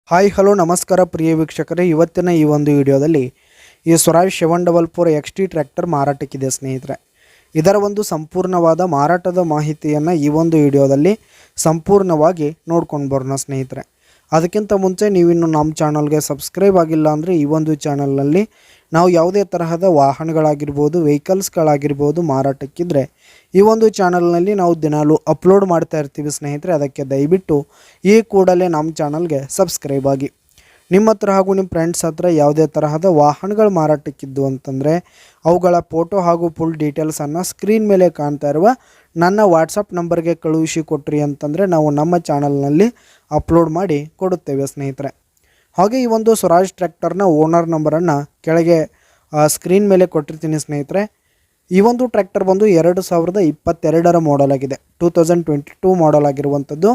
Hi hello ನಮಸ್ಕಾರ ಪ್ರಿಯ ವೀಕ್ಷಕರೇ, ಇವತ್ತಿನ ಈ ಒಂದು ವಿಡಿಯೋದಲ್ಲಿ ಈ ಸ್ವರಾಜ್ 744 XT ಟ್ರ್ಯಾಕ್ಟರ್ ಮಾರಾಟಕ್ಕಿದೆ ಸ್ನೇಹಿತರೆ. ಇದರ ಒಂದು ಸಂಪೂರ್ಣವಾದ ಮಾರಾಟದ ಮಾಹಿತಿಯನ್ನು ಈ ಒಂದು ವಿಡಿಯೋದಲ್ಲಿ ಸಂಪೂರ್ಣವಾಗಿ ನೋಡ್ಕೊಂಡು ಬರೋಣ ಸ್ನೇಹಿತರೆ. ಅದಕ್ಕಿಂತ ಮುಂಚೆ ನೀವಿನ್ನು ನಮ್ಮ ಚಾನಲ್ಗೆ ಸಬ್ಸ್ಕ್ರೈಬ್ ಆಗಿಲ್ಲ ಅಂದರೆ ಈ ಒಂದು ಚಾನಲ್ನಲ್ಲಿ ನಾವು ಯಾವುದೇ ತರಹದ ವಾಹನಗಳಾಗಿರ್ಬೋದು, ವೆಹಿಕಲ್ಸ್ಗಳಾಗಿರ್ಬೋದು ಮಾರಾಟಕ್ಕಿದ್ರೆ ಈ ಒಂದು ಚಾನಲ್ನಲ್ಲಿ ನಾವು ದಿನಾಲೂ ಅಪ್ಲೋಡ್ ಮಾಡ್ತಾ ಇರ್ತೀವಿ ಸ್ನೇಹಿತರೆ. ಅದಕ್ಕೆ ದಯವಿಟ್ಟು ಈ ಕೂಡಲೇ ನಮ್ಮ ಚಾನಲ್ಗೆ ಸಬ್ಸ್ಕ್ರೈಬ್ ಆಗಿ. ನಿಮ್ಮ ಹತ್ರ ಹಾಗೂ ನಿಮ್ಮ ಫ್ರೆಂಡ್ಸ್ ಹತ್ರ ಯಾವುದೇ ತರಹದ ವಾಹನಗಳು ಮಾರಾಟಕ್ಕಿದ್ದು ಅಂತಂದರೆ ಅವುಗಳ ಫೋಟೋ ಹಾಗೂ ಫುಲ್ ಡೀಟೇಲ್ಸನ್ನು ಸ್ಕ್ರೀನ್ ಮೇಲೆ ಕಾಣ್ತಾ ಇರುವ ನನ್ನ ವಾಟ್ಸಪ್ ನಂಬರ್ಗೆ ಕಳುಹಿಸಿ ಕೊಟ್ರಿ ಅಂತಂದರೆ ನಾವು ನಮ್ಮ ಚಾನಲ್ನಲ್ಲಿ ಅಪ್ಲೋಡ್ ಮಾಡಿ ಕೊಡುತ್ತೇವೆ ಸ್ನೇಹಿತರೆ. ಹಾಗೆ ಈ ಒಂದು ಸ್ವರಾಜ್ ಟ್ರ್ಯಾಕ್ಟರ್ನ ಓನರ್ ನಂಬರನ್ನು ಕೆಳಗೆ ಸ್ಕ್ರೀನ್ ಮೇಲೆ ಕೊಟ್ಟಿರ್ತೀನಿ ಸ್ನೇಹಿತರೆ. ಈ ಒಂದು ಟ್ರ್ಯಾಕ್ಟರ್ ಬಂದು 2022 ಮಾಡೆಲ್ ಆಗಿದೆ, 2022 ಮಾಡೆಲ್ ಆಗಿರುವಂಥದ್ದು.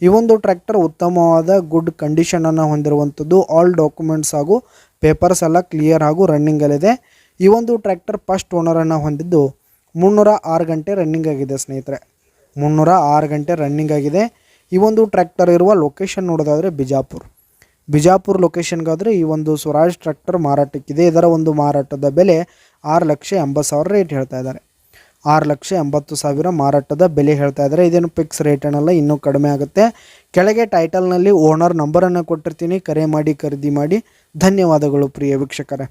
ಈ ಒಂದು ಟ್ರ್ಯಾಕ್ಟರ್ ಉತ್ತಮವಾದ ಗುಡ್ ಕಂಡೀಷನನ್ನು ಹೊಂದಿರುವಂಥದ್ದು. ಆಲ್ ಡಾಕ್ಯುಮೆಂಟ್ಸ್ ಹಾಗೂ ಪೇಪರ್ಸ್ ಎಲ್ಲ ಕ್ಲಿಯರ್ ಹಾಗೂ ರನ್ನಿಂಗಲ್ಲಿದೆ. ಈ ಒಂದು ಟ್ರ್ಯಾಕ್ಟರ್ ಫಸ್ಟ್ ಓನರನ್ನು ಹೊಂದಿದ್ದು 306 ಗಂಟೆ ರನ್ನಿಂಗ್ ಆಗಿದೆ ಸ್ನೇಹಿತರೆ. 306 ಗಂಟೆ ರನ್ನಿಂಗ್ ಆಗಿದೆ. ಈ ಒಂದು ಟ್ರ್ಯಾಕ್ಟರ್ ಇರುವ ಲೊಕೇಶನ್ ನೋಡೋದಾದರೆ ಬಿಜಾಪುರ ಲೊಕೇಶನ್ಗಾದರೆ ಈ ಒಂದು ಸ್ವರಾಜ್ ಟ್ರ್ಯಾಕ್ಟರ್ ಮಾರಾಟಕ್ಕಿದೆ. ಇದರ ಒಂದು ಮಾರಾಟದ ಬೆಲೆ 6,80,000 ರೇಟ್ ಹೇಳ್ತಾ ಇದ್ದಾರೆ. 6,80,000 ಮಾರಾಟದ ಬೆಲೆ ಹೇಳ್ತಾ ಇದ್ದಾರೆ. ಇದೇನು ಫಿಕ್ಸ್ ರೇಟ್ ಏನಲ್ಲ, ಇನ್ನೂ ಕಡಿಮೆ ಆಗುತ್ತೆ. ಕೆಳಗೆ ಟೈಟಲ್ನಲ್ಲಿ ಓನರ್ ನಂಬರನ್ನು ಕೊಟ್ಟಿರ್ತೀನಿ, ಕರೆ ಮಾಡಿ ಖರೀದಿ ಮಾಡಿ. ಧನ್ಯವಾದಗಳು ಪ್ರಿಯ ವೀಕ್ಷಕರೇ.